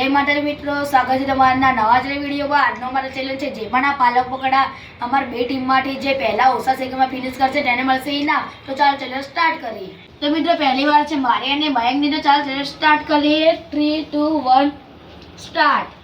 જય માતાજી મિત્રો, સ્વાગત છે તમારા નવા જ વિડીયોમાં। આજનો અમારો ચેલેન્જ છે જેમાંના પાલક પકડા અમાર બે ટીમમાંથી જે પહેલા ઓછા સેકન્ડમાં ફિનિશ કરશે તેને મળશે ઇનામ। તો ચાલો ચેલેન્જ સ્ટાર્ટ કરીએ। તો મિત્રો પહેલી વાર છે મારી અને મયંકની, તો ચાલો ચેલેન્જ સ્ટાર્ટ કરીએ। 3, 2, 1 સ્ટાર્ટ।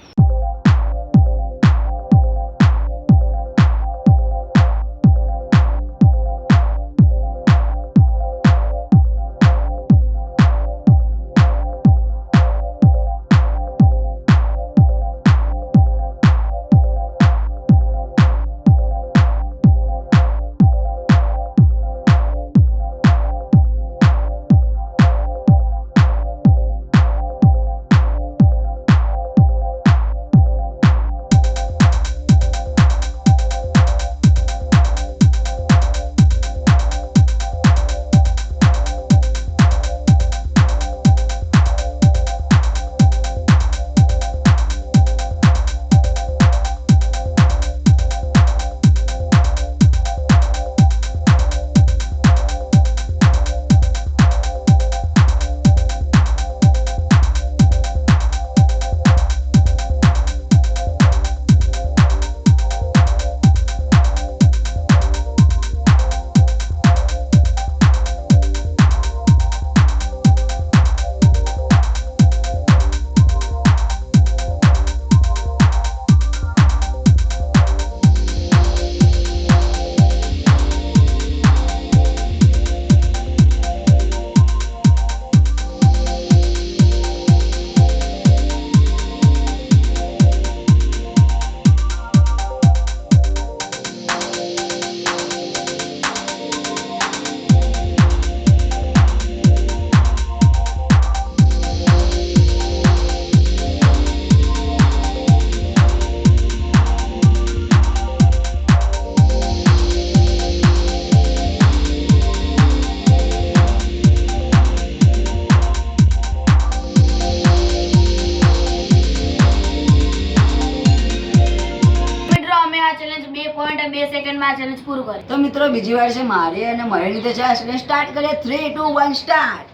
ચેલેન્જ 2.2 સેકન્ડમાં ચેલેન્જ પૂરું કરે। તો મિત્રો બીજી વાર છે મારી અને મયંકની, તો ચેલેન્જ સ્ટાર્ટ કરીએ। 3, 2, 1 સ્ટાર્ટ।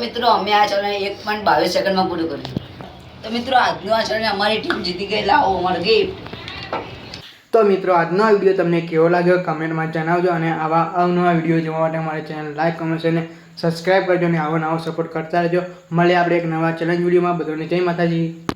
મિત્રો અમે આ ચેલેન્જ 1.22 સેકન્ડમાં પૂરું કર્યું। તો મિત્રો આજનો આ ચેલેન્જ અમારી ટીમ જીતી ગઈ। લાવો અમારો ગિફ્ટ। તો મિત્રો આજનો આ વિડીયો તમને કેવો લાગ્યો કમેન્ટમાં જણાવજો, અને આવા અવનવા વિડીયો જોવા માટે અમારી ચેનલ લાઈક, કમેન્ટ અને સબસ્ક્રાઈબ કરજો, અને આવો નવો સપોર્ટ કરતા રહેજો। મળીએ આપણે એક નવા ચેલેન્જ વિડીયોમાં। બધાને જય માતાજી।